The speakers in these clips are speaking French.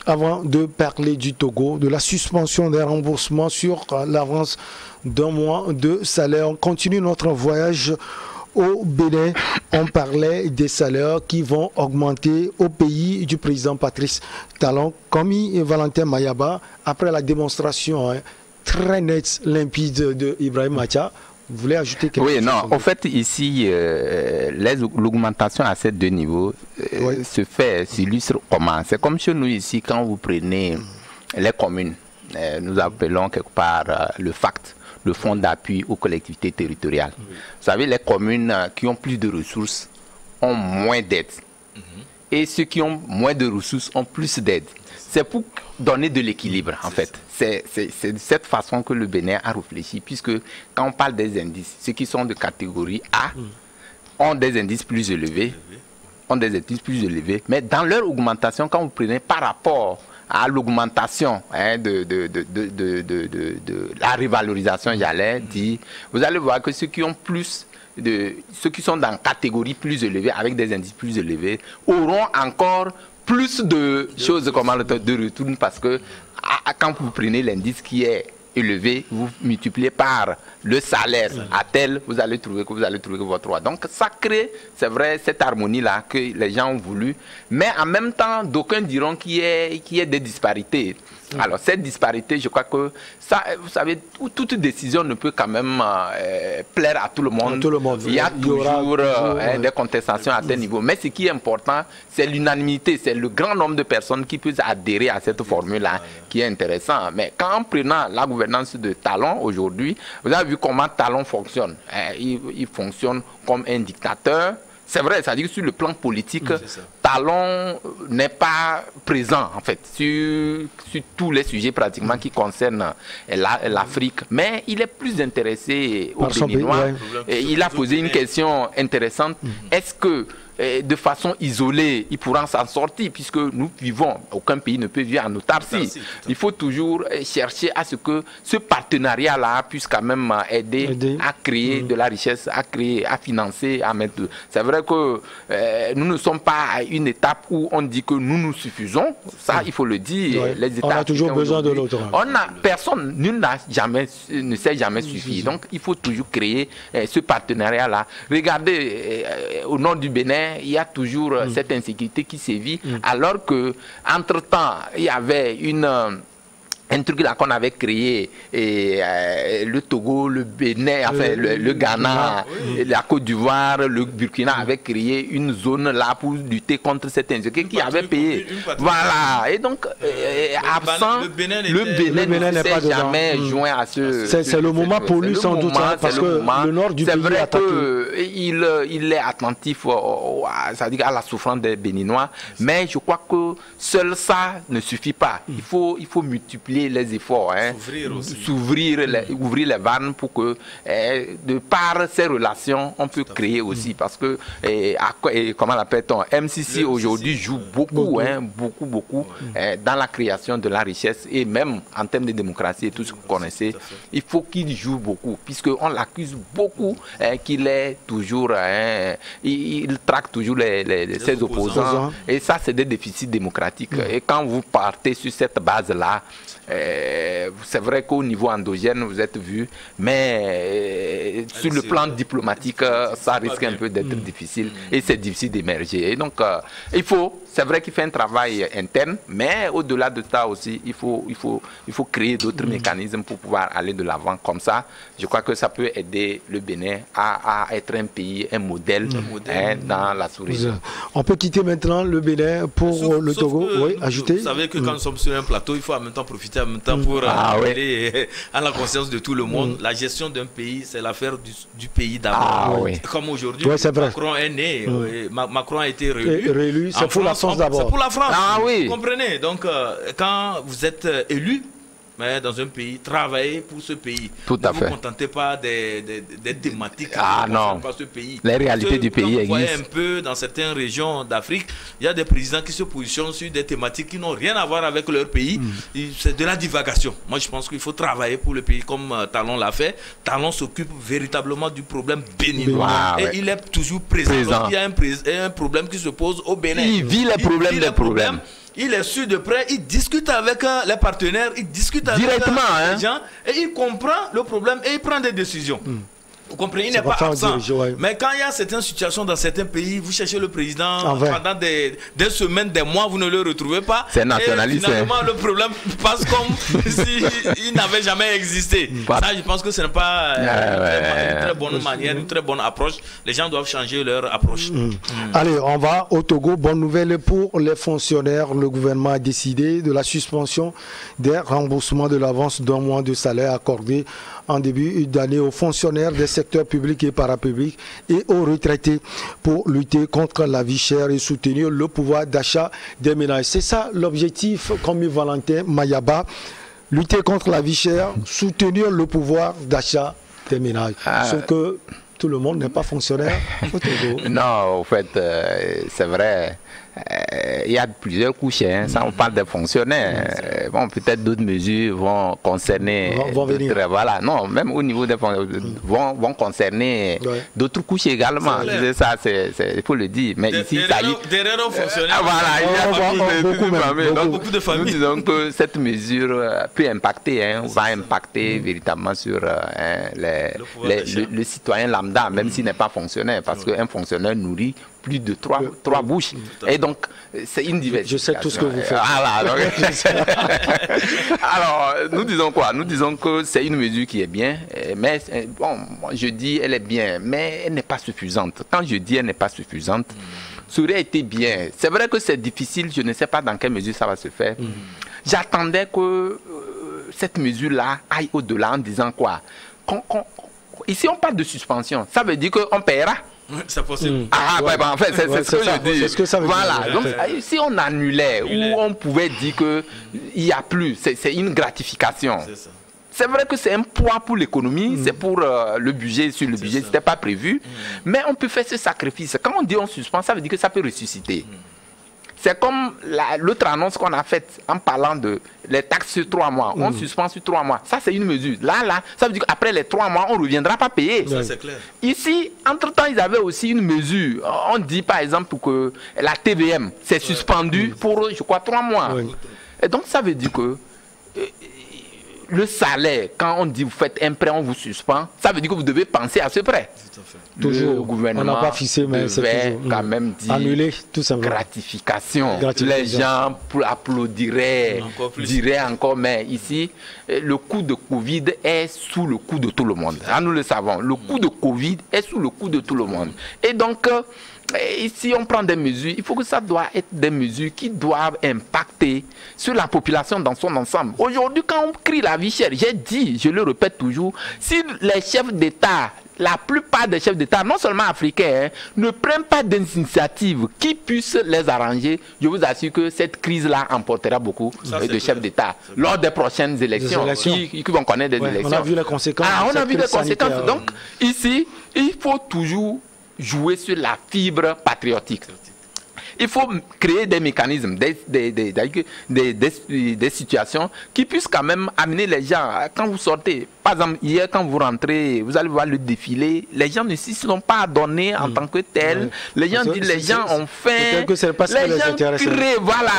avant de parler du Togo, de la suspension des remboursements sur l'avance d'un mois de salaire. On continue notre voyage au Bénin. On parlait des salaires qui vont augmenter au pays du président Patrice Talon, commis Valentin Mayaba, après la démonstration très nette, limpide de Ibrahim Macha. Vous voulez ajouter quelque chose? Oui, non, en fait, ici, l'augmentation à ces deux niveaux s'illustre comment? C'est comme chez nous ici, quand vous prenez les communes, nous appelons quelque part le FACT, le Fonds d'appui aux collectivités territoriales. Vous savez, les communes qui ont plus de ressources ont moins d'aide. Et ceux qui ont moins de ressources ont plus d'aide. C'est pour donner de l'équilibre, en fait. C'est de cette façon que le Bénin a réfléchi, puisque quand on parle des indices, ceux qui sont de catégorie A ont des indices plus élevés, mais dans leur augmentation, quand vous prenez par rapport à l'augmentation de la revalorisation, j'allais dire, vous allez voir que ceux qui ont ceux qui sont dans catégorie plus élevée, avec des indices plus élevés, auront encore plus de choses de retour, parce que quand vous prenez l'indice qui est élevé, vous multipliez par le salaire à tel, vous allez trouver que votre droit. Donc ça crée, c'est vrai, cette harmonie-là que les gens ont voulu, mais en même temps, d'aucuns diront qu'il y a des disparités. Alors cette disparité, je crois que ça, vous savez, toute décision ne peut quand même plaire à tout le monde. Il y a toujours des contestations à tel niveau. Mais ce qui est important, c'est l'unanimité, c'est le grand nombre de personnes qui peuvent adhérer à cette formule-là qui est intéressant. Mais quand en prenant la gouvernance de Talon aujourd'hui, vous avez vu comment Talon fonctionne. Il fonctionne comme un dictateur. C'est vrai, c'est-à-dire que sur le plan politique, Talon n'est pas présent, en fait, sur tous les sujets pratiquement qui concernent l'Afrique. Mais il est plus intéressé aux Béninois. Il a posé une question intéressante. Est-ce que de façon isolée, ils pourront s'en sortir, puisque nous vivons, aucun pays ne peut vivre en autarcie. Il faut toujours chercher à ce que ce partenariat-là puisse quand même aider à créer de la richesse, à financer, à mettre. C'est vrai que nous ne sommes pas à une étape où on dit que nous nous suffisons. Ça, il faut le dire. Les États on a toujours besoin de l'autre. Personne, nul ne s'est jamais suffi. Donc, il faut toujours créer ce partenariat-là. Regardez, au nord du Bénin, il y a toujours cette insécurité qui sévit, alors que entre-temps, il y avait un truc là qu'on avait créé, le Togo, le Bénin, enfin le Ghana, la Côte d'Ivoire, le Burkina avaient créé une zone là pour lutter contre cette insécurité qui avait payé. Voilà. Et donc, absent, le Bénin ne s'est jamais joint à ce... C'est le moment pour lui sans doute, parce que le nord du pays est attaqué. C'est vrai qu'il est attentif c'est-à-dire à la souffrance des Béninois, mais je crois que seul ça ne suffit pas. Il faut multiplier les efforts, ouvrir les vannes pour que, de par ces relations, on peut créer aussi, parce que, comment l'appelle-t-on, MCC aujourd'hui joue beaucoup, beaucoup, dans la création de la richesse, et même en termes de démocratie et tout ce que vous connaissez, il faut qu'il joue beaucoup, puisqu'on l'accuse beaucoup qu'il est toujours, il traque toujours ses opposants, et ça c'est des déficits démocratiques. Et quand vous partez sur cette base-là, c'est vrai qu'au niveau endogène, vous êtes vu, mais sur le plan diplomatique, ça risque un peu d'être difficile, et c'est difficile d'émerger. Et donc, c'est vrai qu'il fait un travail interne, mais au-delà de ça aussi, il faut créer d'autres mécanismes pour pouvoir aller de l'avant. Comme ça, je crois que ça peut aider le Bénin à être un pays, un modèle dans la sous-région. On peut quitter maintenant le Bénin pour le Togo. Ajouter. Vous savez que quand nous sommes sur un plateau, il faut en même temps profiter pour aller à la conscience de tout le monde. La gestion d'un pays, c'est l'affaire du pays d'abord. Comme aujourd'hui, Macron est né, Macron a été réélu. C'est pour la France d'abord. C'est pour la France. Vous comprenez? Donc, quand vous êtes élu, mais dans un pays, travailler pour ce pays. Tout à fait. Ne vous contentez pas des thématiques non. Pas ce pays. Les réalités du pays existent. Vous voyez un peu dans certaines régions d'Afrique, il y a des présidents qui se positionnent sur des thématiques qui n'ont rien à voir avec leur pays. C'est de la divagation. Moi, je pense qu'il faut travailler pour le pays comme Talon l'a fait. Talon s'occupe véritablement du problème béninois. Et il est toujours présent. Donc, il y a un problème qui se pose au Bénin. Il vit les problèmes des problèmes. il est sûr de près, il discute avec les partenaires, il discute avec les gens, et il comprend le problème et il prend des décisions. Vous comprenez, il n'est pas absent. Mais quand il y a certaines situations dans certains pays, vous cherchez le président pendant des semaines, des mois, vous ne le retrouvez pas. C'est nationaliste. Et finalement, le problème passe comme s'il n'avait jamais existé. Ça, je pense que ce n'est pas une très bonne manière, une très bonne approche. Les gens doivent changer leur approche. Allez, on va au Togo. Bonne nouvelle pour les fonctionnaires. Le gouvernement a décidé de la suspension des remboursements de l'avance d'un mois de salaire accordé en début d'année aux fonctionnaires des secteurs publics et parapublics et aux retraités pour lutter contre la vie chère et soutenir le pouvoir d'achat des ménages. C'est ça l'objectif, comme Valentin Mayaba, lutter contre la vie chère, soutenir le pouvoir d'achat des ménages. Sauf que tout le monde n'est pas fonctionnaire au Togo. Non, en fait, c'est vrai. Il y a plusieurs couches, hein. Ça on parle des fonctionnaires. Bon, peut-être d'autres mesures vont concerner voilà, non, même au niveau des vont concerner d'autres couches également. Ça, il faut le dire. Mais ici, derrière nos fonctionnaires, voilà, il y a beaucoup de familles. Nous disons que cette mesure peut impacter, va impacter véritablement sur le citoyen lambda, même s'il n'est pas fonctionnaire, parce qu'un fonctionnaire nourrit plus de trois bouches. Et donc, c'est une diversité. Je sais tout ce que vous faites. Alors, nous disons quoi? Nous disons que c'est une mesure qui est bien, mais bon, je dis elle est bien, mais elle n'est pas suffisante. Quand je dis elle n'est pas suffisante, ça aurait été bien. C'est vrai que c'est difficile, je ne sais pas dans quelle mesure ça va se faire. J'attendais que cette mesure-là aille au-delà en disant quoi? Ici, on parle de suspension. Ça veut dire qu'on paiera. C'est possible. En fait, c'est ce que je dis. C'est ce que ça veut dire. Voilà. Donc, si on annulait, ou on pouvait dire qu'il n'y a plus, c'est une gratification. C'est vrai que c'est un poids pour l'économie, c'est pour le budget. Sur le budget, ce n'était pas prévu. Mais on peut faire ce sacrifice. Quand on dit on suspend, ça veut dire que ça peut ressusciter. C'est comme l'autre annonce qu'on a faite en parlant de les taxes sur 3 mois. On suspend sur 3 mois. Ça, c'est une mesure. Là, ça veut dire qu'après les 3 mois, on ne reviendra pas payer. Ça, c'est clair. Ici, entre-temps, ils avaient aussi une mesure. On dit, par exemple, que la TVM, c'est suspendu pour, je crois, 3 mois. Et donc, ça veut dire que le salaire, quand on dit vous faites un prêt, on vous suspend, ça veut dire que vous devez penser à ce prêt. Toujours. Le gouvernement on n'a pas fixé, mais c'est quand même dire annulé, tout simplement. Gratification. Les gens applaudiraient, diraient encore, mais ici, le coût de Covid est sous le coût de tout le monde. Nous le savons. Le coût de Covid est sous le coût de tout le monde. Et donc, si on prend des mesures, il faut que ça doit être des mesures qui doivent impacter sur la population dans son ensemble. Aujourd'hui, quand on crie la vie chère, j'ai dit, je le répète toujours, si les chefs d'État, la plupart des chefs d'État, non seulement africains, ne prennent pas d'initiatives qui puissent les arranger, je vous assure que cette crise-là emportera beaucoup de chefs d'État lors des prochaines élections. Qui vont connaître des élections. On a vu les conséquences. On a vu les conséquences. Donc, ici, il faut toujours jouer sur la fibre patriotique. Il faut créer des mécanismes, des situations qui puissent quand même amener les gens. Quand vous sortez, par exemple, hier, quand vous rentrez, vous allez voir le défilé, les gens ne s'y sont pas adonnés en tant que tels. Les gens disent, les gens ont faim. Les gens crient, voilà.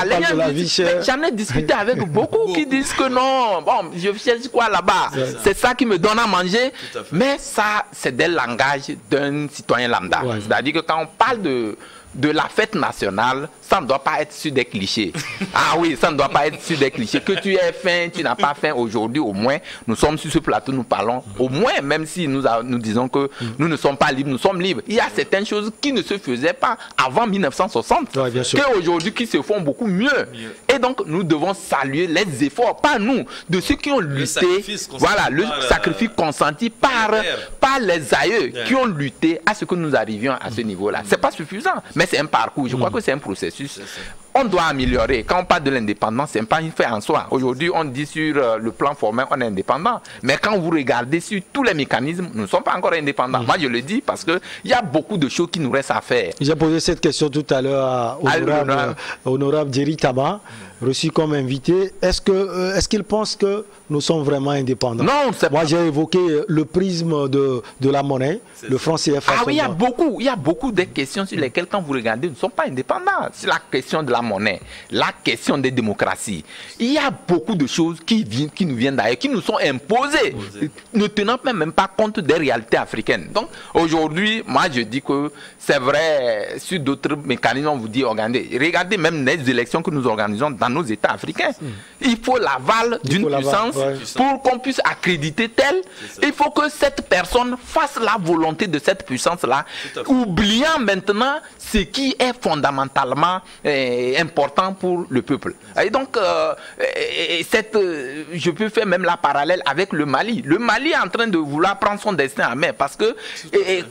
J'en ai discuté avec beaucoup qui disent que non, bon, je cherche quoi là-bas? C'est ça qui me donne à manger. Mais ça, c'est des langages d'un citoyen lambda. C'est-à-dire que quand on parle de la fête nationale, ça ne doit pas être sur des clichés. Ah oui, ça ne doit pas être sur des clichés. Que tu aies faim, tu n'as pas faim aujourd'hui, au moins, nous sommes sur ce plateau, nous parlons, au moins, même si nous disons que nous ne sommes pas libres, nous sommes libres. Il y a certaines choses qui ne se faisaient pas avant 1960, qu'aujourd'hui qui se font beaucoup mieux. Et donc, nous devons saluer les efforts, pas nous, de ceux qui ont lutté, voilà, le sacrifice consenti par les aïeux qui ont lutté à ce que nous arrivions à ce niveau-là. C'est pas suffisant, mais c'est un parcours. Je crois que c'est un processus. On doit améliorer. Quand on parle de l'indépendance, ce n'est pas une fait en soi. Aujourd'hui, on dit sur le plan formel, on est indépendant. Mais quand vous regardez sur tous les mécanismes, nous ne sommes pas encore indépendants. Moi, je le dis parce qu'il y a beaucoup de choses qui nous restent à faire. J'ai posé cette question tout à l'heure à honorable Jerry Taba. reçu comme invité. Est-ce qu'il pense que nous sommes vraiment indépendants? Non, moi j'ai évoqué le prisme de la monnaie, le franc CFA. Ah oui, il y a beaucoup de questions sur lesquelles, quand vous regardez, nous ne sommes pas indépendants. C'est la question de la monnaie, la question des démocraties. Il y a beaucoup de choses qui nous viennent d'ailleurs, qui nous sont imposées, ne tenant même pas compte des réalités africaines. Donc aujourd'hui, moi je dis que c'est vrai, sur d'autres mécanismes, on vous dit regardez même les élections que nous organisons dans nos États africains. Il faut l'aval d'une puissance pour qu'on puisse accréditer tel. Il faut que cette personne fasse la volonté de cette puissance-là, oubliant maintenant ce qui est fondamentalement important pour le peuple. Et donc, je peux faire même la parallèle avec le Mali. Le Mali est en train de vouloir prendre son destin en main parce que,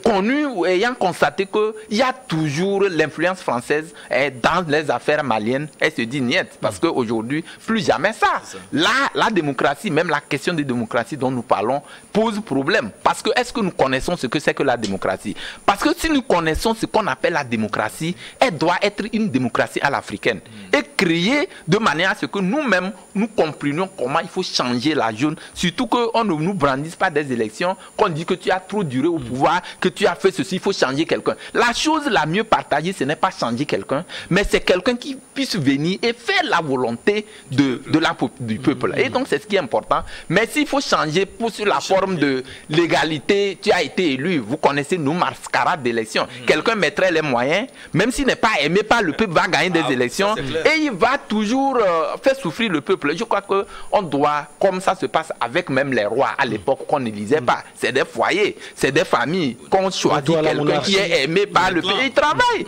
connu ou ayant constaté qu'il y a toujours l'influence française dans les affaires maliennes, elle se dit niet, parce qu'aujourd'hui, plus jamais ça. Là, la démocratie, même la question de démocratie dont nous parlons, pose problème. Parce que est-ce que nous connaissons ce que c'est que la démocratie? Parce que si nous connaissons ce qu'on appelle la démocratie, elle doit être une démocratie à l'africaine. Et créée de manière à ce que nous-mêmes, nous comprenions comment il faut changer la zone. Surtout qu'on ne nous brandisse pas des élections, qu'on dit que tu as trop duré au pouvoir, que tu as fait ceci, il faut changer quelqu'un. La chose la mieux partagée, ce n'est pas changer quelqu'un, mais c'est quelqu'un qui puisse venir et faire la volonté du peuple. Et donc c'est ce qui est important. Mais s'il faut changer sur la forme de l'égalité, tu as été élu, vous connaissez nos mascarades d'élections. Quelqu'un mettrait les moyens, même s'il n'est pas aimé par le peuple, va gagner des élections et il va toujours faire souffrir le peuple. Je crois qu'on doit, comme ça se passe avec même les rois à l'époque qu'on n'élisait pas, c'est des foyers, c'est des familles qu'on choisit quelqu'un qui est aimé par le pays, il travaille.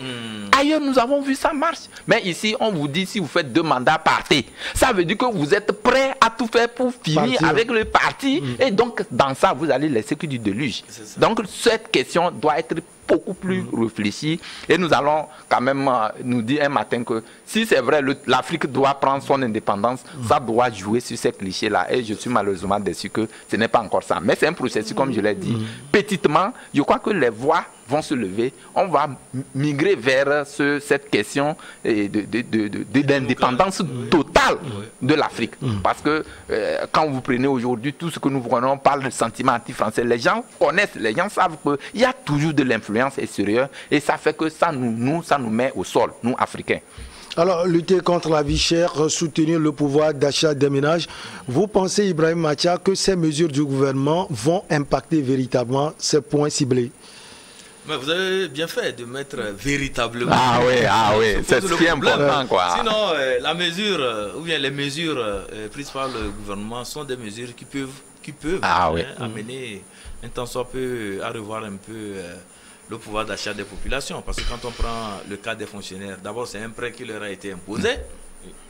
Ailleurs, nous avons vu ça marche. Mais ici, on vous dit, si vous faites 2 mandats, partez. Ça veut dire que vous êtes prêt à tout faire pour finir avec le parti. Et donc, dans ça, vous allez laisser que du déluge. Donc, cette question doit être beaucoup plus réfléchie. Et nous allons quand même nous dire un matin que si c'est vrai, l'Afrique doit prendre son indépendance, ça doit jouer sur ces clichés-là. Et je suis malheureusement déçu que ce n'est pas encore ça. Mais c'est un processus, comme je l'ai dit. Petitement, je crois que les voix vont se lever. On va migrer vers cette question d'indépendance totale de l'Afrique. Parce que quand vous prenez aujourd'hui tout ce que nous voyons, on parle de sentiment anti-français. Les gens connaissent, les gens savent qu'il y a toujours de l'influence extérieure et ça fait que ça nous met au sol, nous Africains. Alors, lutter contre la vie chère, soutenir le pouvoir d'achat des ménages, vous pensez, Ibrahim Mathia, que ces mesures du gouvernement vont impacter véritablement ces points ciblés? Mais vous avez bien fait de mettre véritablement. Ah oui, c'est ce qui est important, quoi. Sinon, la mesure, ou bien les mesures prises par le gouvernement sont des mesures qui peuvent amener un temps soit peu à revoir un peu le pouvoir d'achat des populations. Parce que quand on prend le cas des fonctionnaires, d'abord c'est un prêt qui leur a été imposé.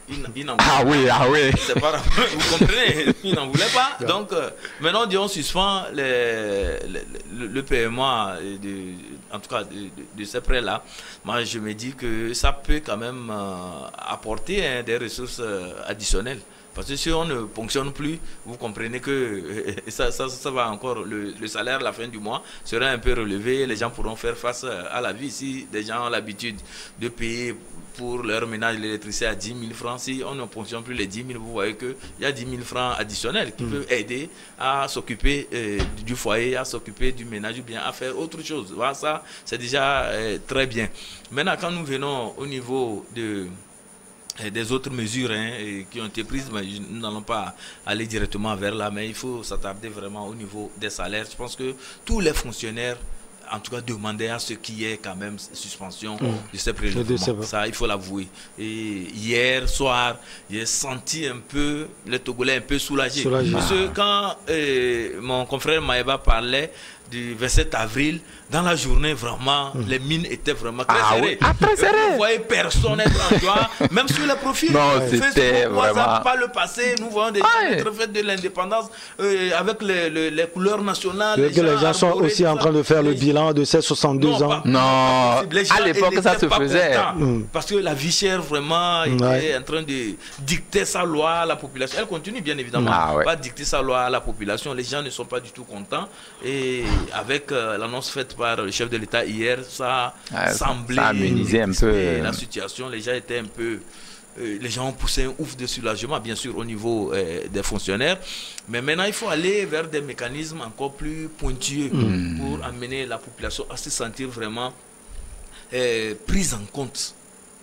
Ils n'en voulaient pas. C'est pas, vous comprenez, ils n'en voulaient pas. Donc maintenant on suspend le paiement en tout cas de ces prêts-là. Moi je me dis que ça peut quand même apporter des ressources additionnelles. Parce que si on ne fonctionne plus, vous comprenez que ça va encore, le salaire à la fin du mois sera un peu relevé, les gens pourront faire face à la vie. Si des gens ont l'habitude de payer pour leur ménage l'électricité à 10 000 francs, si on ne fonctionne plus les 10 000, vous voyez qu'il y a 10 000 francs additionnels qui peuvent aider à s'occuper du foyer, à s'occuper du ménage ou bien à faire autre chose. Voilà, ça, c'est déjà très bien. Maintenant, quand nous venons au niveau des autres mesures qui ont été prises, mais nous n'allons pas aller directement vers là, mais il faut s'attarder vraiment au niveau des salaires. Je pense que tous les fonctionnaires, en tout cas, demandaient à ce qu'il y ait quand même suspension de ces prélèvements. Ça, il faut l'avouer. Et hier soir, j'ai senti un peu les Togolais un peu soulagés. Parce que quand mon confrère Maëva parlait du 27 avril, dans la journée, vraiment, les mines étaient vraiment très serrées. Très serrées. Vous voyez personne être en joie, même sur les profils. Non, c'était vraiment... pas le passé, nous voyons des fêtes de l'indépendance avec les couleurs nationales. Les gens sont aussi en train de faire le bilan de ces 62 ans. Non, à l'époque, ça se faisait. Parce que la vie chère, vraiment, était en train de dicter sa loi à la population. Elle continue, bien évidemment, pas dicter sa loi à la population. Les gens ne sont pas du tout contents. Et avec l'annonce faite par le chef de l'État hier, ça semblait amenuiser un peu la situation. Les gens étaient un peu les gens ont poussé un ouf de soulagement, bien sûr, au niveau des fonctionnaires. Mais maintenant, il faut aller vers des mécanismes encore plus pointueux pour amener la population à se sentir vraiment prise en compte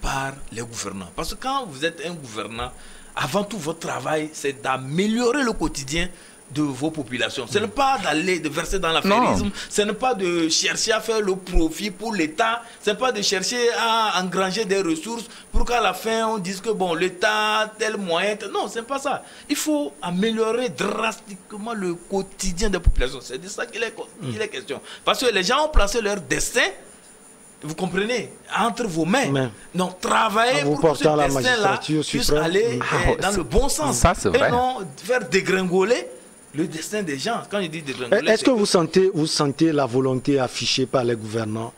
par les gouvernants. Parce que quand vous êtes un gouvernant, avant tout, votre travail, c'est d'améliorer le quotidien de vos populations. Ce n'est pas de verser dans l'affairisme, ce n'est pas de chercher à faire le profit pour l'État, ce n'est pas de chercher à engranger des ressources pour qu'à la fin on dise que bon, l'État, tel moyen, non, ce n'est pas ça. Il faut améliorer drastiquement le quotidien des populations. C'est de ça qu'il est question. Parce que les gens ont placé leur destin, vous comprenez, entre vos mains. Donc, travaillez pour que ce destin-là puisse aller dans le bon sens. Ça, c'est vrai. Et non faire dégringoler le destin des gens. Quand je dis dégringoler, est-ce que vous sentez la volonté affichée par les gouvernants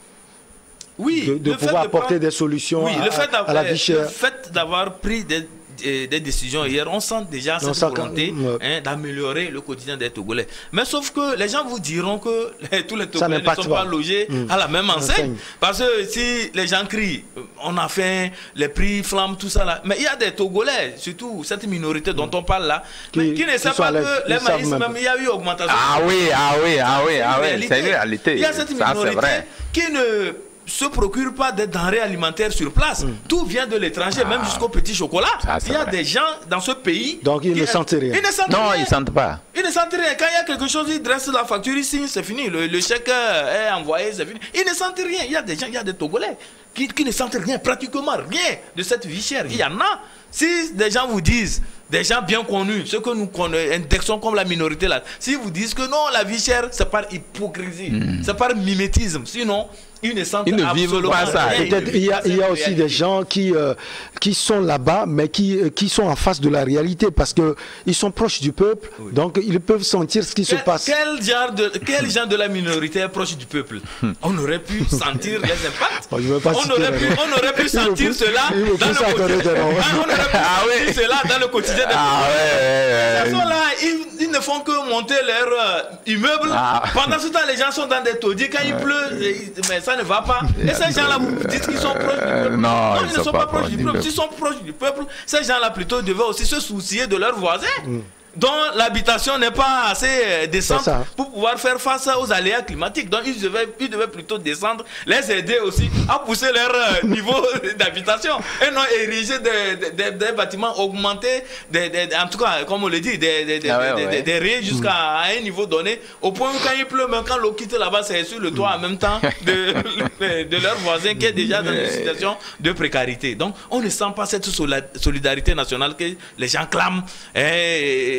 de pouvoir apporter des solutions à la vie chère? Le fait d'avoir pris des décisions hier, on sent déjà cette volonté d'améliorer le quotidien des Togolais. Mais sauf que les gens vous diront que tous les Togolais ne sont pas logés à la même enseigne. Parce que si les gens crient, on a faim, les prix flambent, tout ça là. Mais il y a des Togolais, surtout cette minorité dont on parle là, qui ne savent pas que les maïs, même il y a eu augmentation. Ah oui, c'est une réalité. Il y a cette minorité qui ne se procure pas des denrées alimentaires sur place. Tout vient de l'étranger, même jusqu'au petit chocolat. Il y a des gens dans ce pays. Donc ils ne sentent rien. Ils ne sentent pas. Ils ne sentent rien. Quand il y a quelque chose, ils dressent la facture, ils signent, c'est fini. Le chèque est envoyé, c'est fini. Ils ne sentent rien. Il y a des gens, il y a des Togolais qui ne sentent rien, pratiquement rien de cette vie chère. Il y en a. Si des gens vous disent, des gens bien connus, ceux que nous indexons comme la minorité là, si vous disent que non, la vie chère, c'est par hypocrisie, c'est par mimétisme. Sinon, ils ne sentent absolument pas ça. Il y a aussi des gens qui sont là-bas, mais qui sont en face de la réalité, parce qu'ils sont proches du peuple, donc ils peuvent sentir ce qui se passe. Quel genre de la minorité est proche du peuple? On aurait pu sentir les impacts. On aurait pu sentir cela dans le quotidien des Ces gens-là, ils ne font que monter leur immeuble. Pendant ce temps, les gens sont dans des taudis. Quand il pleut, mais ça ne va pas. Et ces gens-là, vous dites qu'ils sont proches du peuple. Non, ils ne sont pas proches du peuple. S'ils sont proches du peuple, ces gens-là plutôt devaient aussi se soucier de leurs voisins, dont l'habitation n'est pas assez décente pour pouvoir faire face aux aléas climatiques. Donc ils devaient plutôt descendre, les aider aussi à pousser leur niveau d'habitation et non ériger des bâtiments, augmenter, en tout cas, comme on le dit, des raies jusqu'à un niveau donné, au point où quand il pleut, même quand l'eau quitte là-bas, c'est sur le toit en même temps de leurs voisins qui est déjà dans une situation de précarité. Donc on ne sent pas cette solidarité nationale que les gens clament.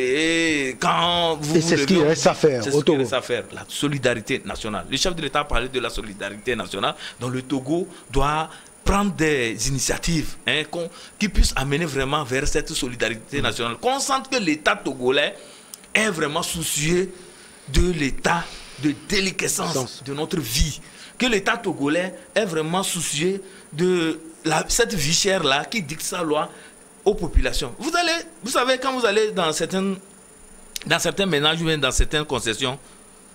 Et quand vous c'est ce qu'il reste à faire. C'est ce qu'il reste à faire, la solidarité nationale. Le chef de l'État a parlé de la solidarité nationale, dont le Togo doit prendre des initiatives qui puissent amener vraiment vers cette solidarité nationale. Qu'on sente que l'État togolais est vraiment soucieux de l'état de déliquescence de notre vie. Que l'État togolais est vraiment soucieux de cette vie chère-là qui dicte sa loi aux populations. Vous savez, quand vous allez dans certains ménages ou même dans certaines concessions,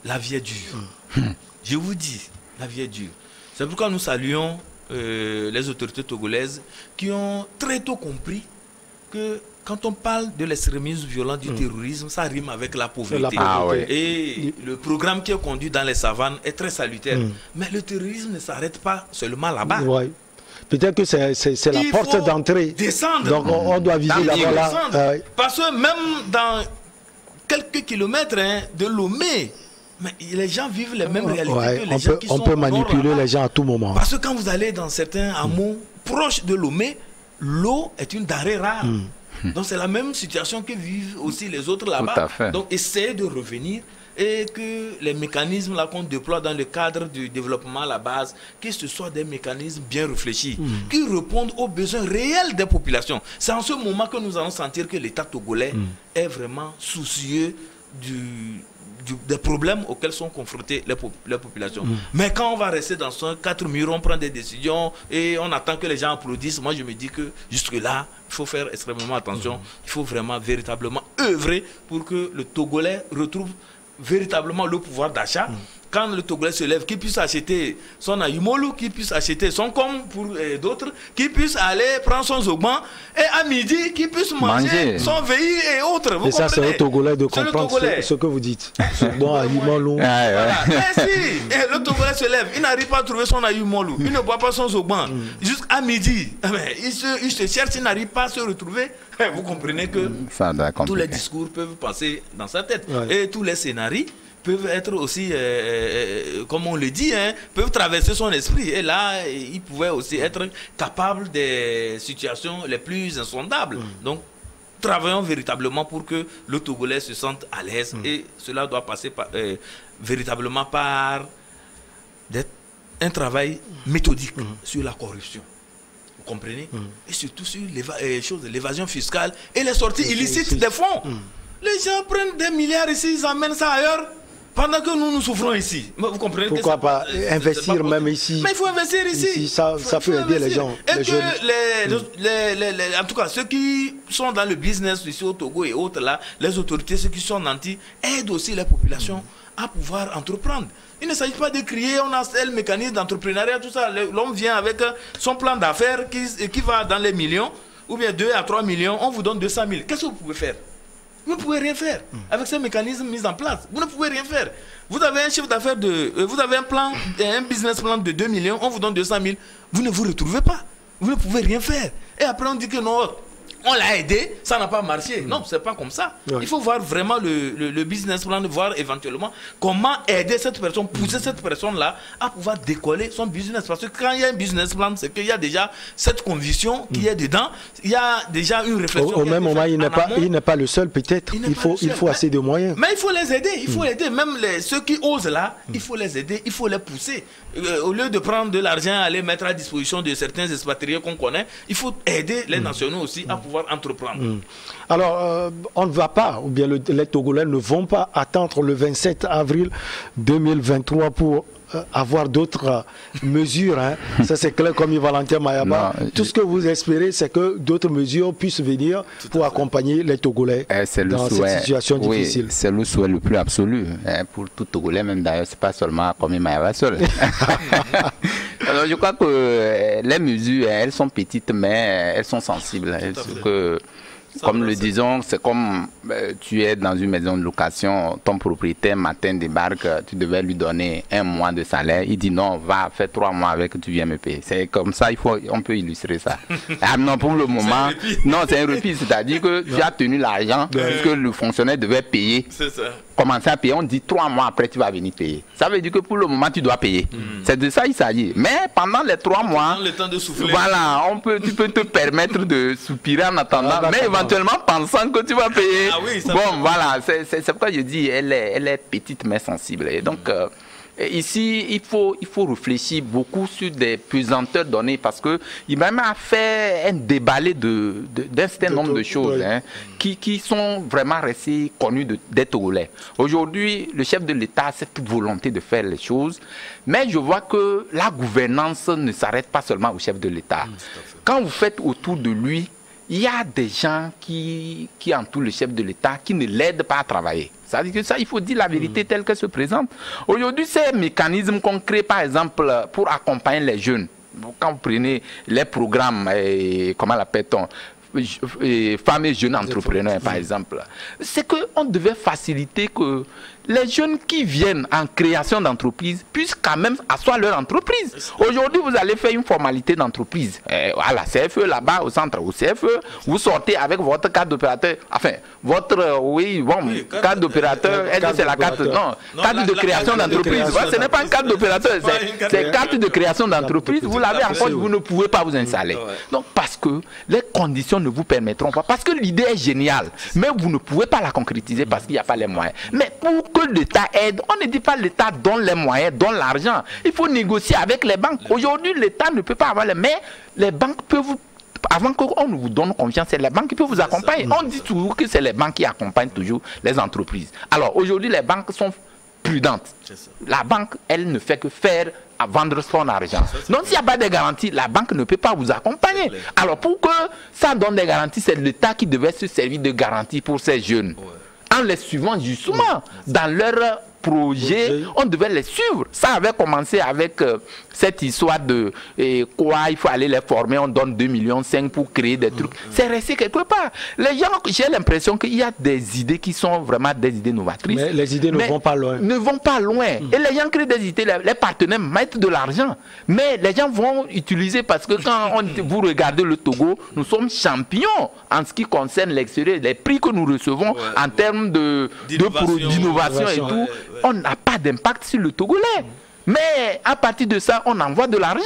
la vie est dure. Je vous dis, la vie est dure. C'est pourquoi nous saluons les autorités togolaises qui ont très tôt compris que quand on parle de l'extrémisme violent, du terrorisme, ça rime avec la pauvreté. Et le programme qui est conduit dans les savanes est très salutaire. Mais le terrorisme ne s'arrête pas seulement là-bas. Peut-être que c'est la porte d'entrée. Descendre. Donc on doit viser là-bas. Parce que même dans quelques kilomètres de Lomé, mais les gens vivent les mêmes réalités que les gens qui sont on peut manipuler les gens à tout moment. Parce que quand vous allez dans certains hameaux proches de Lomé, l'eau est une denrée rare. Donc c'est la même situation que vivent aussi les autres là-bas. Donc essayez de revenir et que les mécanismes là qu'on déploie dans le cadre du développement à la base, que ce soit des mécanismes bien réfléchis, qui répondent aux besoins réels des populations. C'est en ce moment que nous allons sentir que l'État togolais est vraiment soucieux des problèmes auxquels sont confrontées les populations. Mais quand on va rester dans son 4 murs, on prend des décisions et on attend que les gens applaudissent, moi je me dis que jusque-là, il faut faire extrêmement attention. Il faut vraiment véritablement œuvrer pour que le Togolais retrouve véritablement le pouvoir d'achat quand le Togolais se lève, qu'il puisse acheter son ayumolu, qu'il puisse acheter son com pour d'autres, qu'il puisse aller prendre son zogban, et à midi, qu'il puisse manger son veille et autres. Vous et ça, c'est au Togolais de comprendre ce que vous dites. Zogban, ayumolu. Voilà. Mais si le Togolais se lève, il n'arrive pas à trouver son ayumolu, il ne boit pas son zogban, jusqu'à midi, il se cherche, il n'arrive pas à se retrouver. Vous comprenez que tous les discours peuvent passer dans sa tête. Et tous les scénarios peuvent être aussi, comme on le dit, peuvent traverser son esprit. Et là, il pouvait aussi être capable des situations les plus insondables. Donc, travaillons véritablement pour que le Togolais se sente à l'aise. Et cela doit passer véritablement par un travail méthodique sur la corruption. Vous comprenez? Et surtout sur l'évasion fiscale et les sorties illicites des fonds. Les gens prennent des milliards ici, ils emmènent ça ailleurs, pendant que nous souffrons ici. Vous comprenez? Pourquoi pas investir même ici? Mais il faut investir ici. Ça peut aider les gens. Et que en tout cas, ceux qui sont dans le business ici au Togo et autres là, les autorités, ceux qui sont nantis, aident aussi les populations à pouvoir entreprendre. Il ne s'agit pas de crier, on a le mécanisme d'entrepreneuriat, tout ça. L'homme vient avec son plan d'affaires qui va dans les millions, ou bien 2 à 3 millions, on vous donne 200 000. Qu'est-ce que vous pouvez faire? Vous ne pouvez rien faire avec ces mécanismes mis en place. Vous ne pouvez rien faire. Vous avez un chiffre d'affaires vous avez un business plan de 2 millions, on vous donne 200 000. Vous ne vous retrouvez pas. Vous ne pouvez rien faire. Et après on dit que non, on l'a aidé, ça n'a pas marché. Non, c'est pas comme ça. Il faut voir vraiment le business plan, voir éventuellement comment aider cette personne, pousser cette personne-là à pouvoir décoller son business. Parce que quand il y a un business plan, c'est qu'il y a déjà cette conviction qui est dedans. Il y a déjà une réflexion. Au même moment, il n'est pas le seul, peut-être. Il faut assez de moyens. Mais il faut les aider. Il faut aider. Même ceux qui osent là, il faut les aider. Il faut les pousser. Au lieu de prendre de l'argent, aller mettre à disposition de certains expatriés qu'on connaît, il faut aider les nationaux aussi à pouvoir entreprendre. Alors, on ne va pas, ou bien les Togolais ne vont pas attendre le 27 avril 2023 pour avoir d'autres mesures. Ça, c'est clair comme Valentin Mayaba. Tout ce que vous espérez, c'est que d'autres mesures puissent venir pour accompagner les Togolais dans cette situation difficile. C'est le souhait le plus absolu pour tout Togolais, même d'ailleurs, ce n'est pas seulement comme Mayaba seul. Alors, je crois que les mesures, elles sont petites, mais elles sont sensibles. Comme le disons, c'est comme tu es dans une maison de location, ton propriétaire matin débarque, tu devais lui donner 1 mois de salaire, il dit non, va faire 3 mois avec, tu viens me payer. C'est comme ça, on peut illustrer ça. Ah non, pour le moment, non, c'est un repli, c'est-à-dire que tu as tenu l'argent que le fonctionnaire devait payer. C'est ça. Commencer à payer, on dit 3 mois après tu vas venir payer. Ça veut dire que pour le moment tu dois payer. C'est de ça il s'agit. Mais pendant les 3 mois, le temps de souffler. Voilà, tu peux te permettre de soupirer en attendant, mais éventuellement pensant que tu vas payer. Ah oui, ça bon, voilà, c'est pourquoi je dis elle est petite mais sensible. Et donc ici, il faut réfléchir beaucoup sur des pesanteurs données parce qu'il m'a même fait un déballé d'un certain nombre de choses qui sont vraiment restées connues des Togolais. Aujourd'hui, le chef de l'État a cette volonté de faire les choses, mais je vois que la gouvernance ne s'arrête pas seulement au chef de l'État. Quand vous faites autour de lui, il y a des gens qui entourent le chef de l'État qui ne l'aident pas à travailler. C'est-à-dire que ça, il faut dire la vérité telle qu'elle se présente. Aujourd'hui, ces mécanismes qu'on crée, par exemple, pour accompagner les jeunes, quand vous prenez les programmes, comment l'appelle-t-on, femmes et jeunes entrepreneurs, par exemple, c'est qu'on devait faciliter que les jeunes qui viennent en création d'entreprise puissent quand même asseoir leur entreprise. Aujourd'hui, vous allez faire une formalité d'entreprise. À la CFE, là-bas, au centre, au CFE, vous sortez avec votre carte d'opérateur. Enfin, votre, carte d'opérateur, c'est la carte, carte de création d'entreprise. Ce n'est pas une carte d'opérateur, c'est carte de création d'entreprise. Vous l'avez en poche, vous ne pouvez pas vous installer. Donc, parce que les conditions ne vous permettront pas. Parce que l'idée est géniale, mais vous ne pouvez pas la concrétiser parce qu'il n'y a pas les moyens. Mais pour que l'État aide, on ne dit pas l'État donne les moyens, donne l'argent. Il faut négocier avec les banques. Aujourd'hui, l'État ne peut pas avoir les... Mais les banques peuvent vous... Avant qu'on vous donne confiance, c'est les banques qui peuvent vous accompagner. On dit toujours que c'est les banques qui accompagnent toujours les entreprises. Alors aujourd'hui, les banques sont prudentes. La banque, elle ne fait que faire à vendre son argent. Donc s'il n'y a pas de garantie, la banque ne peut pas vous accompagner. Alors pour que ça donne des garanties, c'est l'État qui devait se servir de garantie pour ces jeunes. En les suivant justement dans leur projets, on devait les suivre. Ça avait commencé avec cette histoire de quoi, il faut aller les former, on donne 2,5 millions pour créer des trucs. C'est resté quelque part. Les gens, j'ai l'impression qu'il y a des idées qui sont vraiment des idées novatrices. Mais les idées ne vont pas loin. Ne vont pas loin. Et les gens créent des idées, les partenaires mettent de l'argent. Mais les gens vont utiliser parce que quand vous regardez le Togo, nous sommes champions en ce qui concerne l'extérieur. Les prix que nous recevons en termes d'innovation et tout, on n'a pas d'impact sur le Togolais. Mais à partir de ça, on envoie de l'argent.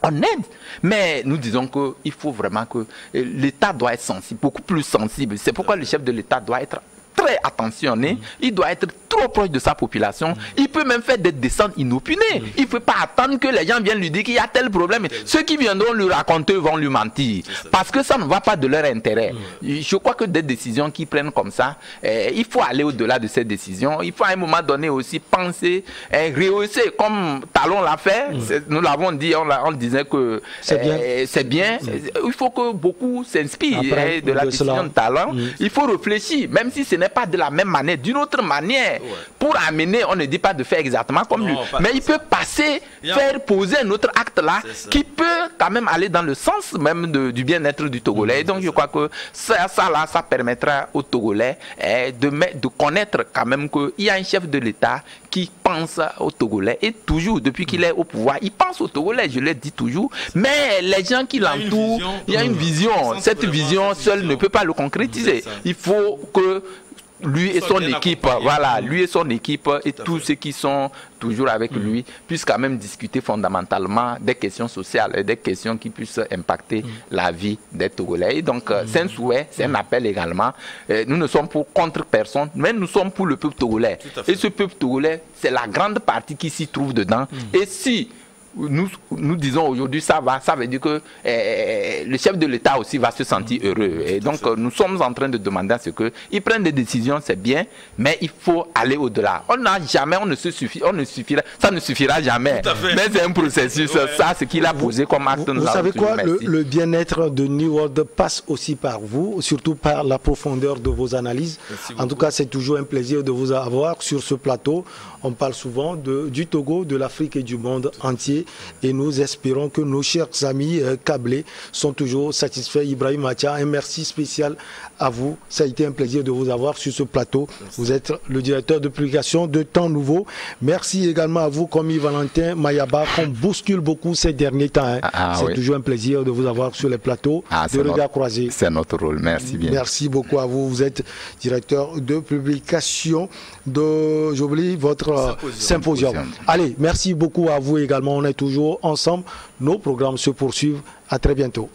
On aide. Mais nous disons qu'il faut vraiment que l'État doit être sensible, beaucoup plus sensible. C'est pourquoi le chef de l'État doit être très attentionné, il doit être trop proche de sa population, il peut même faire des descentes inopinées. Il ne faut pas attendre que les gens viennent lui dire qu'il y a tel problème. Ceux qui viendront lui raconter vont lui mentir, parce que ça ne va pas de leur intérêt. Je crois que des décisions qu'ils prennent comme ça, il faut aller au-delà de ces décisions. Il faut à un moment donné aussi penser, rehausser, comme Talon l'a fait. Nous l'avons dit, on disait que c'est bien. Il faut que beaucoup s'inspirent de la décision de Talon. Il faut réfléchir, même si ce n'est pas de la même manière, d'une autre manière. Pour amener, on ne dit pas de faire exactement comme lui, mais il peut passer, faire poser un autre acte là, qui peut quand même aller dans le sens même du bien-être du Togolais. Et donc je crois que ça permettra aux Togolais de connaître quand même qu'il y a un chef de l'État qui pense aux Togolais, et toujours, depuis qu'il est au pouvoir, il pense aux Togolais, je l'ai dit toujours, mais les gens qui l'entourent, il y a une vision. Cette vision seule ne peut pas le concrétiser. Il faut que lui et son équipe, voilà, lui et son équipe et tous ceux qui sont toujours avec lui puissent quand même discuter fondamentalement des questions sociales et des questions qui puissent impacter la vie des Togolais. Et donc, c'est un souhait, c'est un appel également. Nous ne sommes contre personne, mais nous sommes pour le peuple togolais. Et ce peuple togolais, c'est la grande partie qui s'y trouve dedans. Et si nous disons aujourd'hui ça va, ça veut dire que le chef de l'État aussi va se sentir heureux. Et donc nous sommes en train de demander à ce qu'ils prennent des décisions, c'est bien, mais il faut aller au-delà. On n'a jamais, ça ne suffira jamais. Mais c'est un processus, ça, ce qu'il a posé comme acte. Vous savez quoi, le bien-être de New World passe aussi par vous, surtout par la profondeur de vos analyses. En tout cas, c'est toujours un plaisir de vous avoir sur ce plateau. On parle souvent du Togo, de l'Afrique et du monde entier. Et nous espérons que nos chers amis câblés sont toujours satisfaits. Ibrahim Atia, un merci spécial à vous. Ça a été un plaisir de vous avoir sur ce plateau. Vous êtes le directeur de publication de Temps Nouveau. Merci également à vous, comme Valentin Mayaba, qu'on bouscule beaucoup ces derniers temps. C'est toujours un plaisir de vous avoir sur les plateaux de Regards Croisés. C'est notre rôle. Merci bien. Merci beaucoup à vous. Vous êtes directeur de publication de, j'oublie, votre symposium. Allez, merci beaucoup à vous également. On est toujours ensemble. Nos programmes se poursuivent. À très bientôt.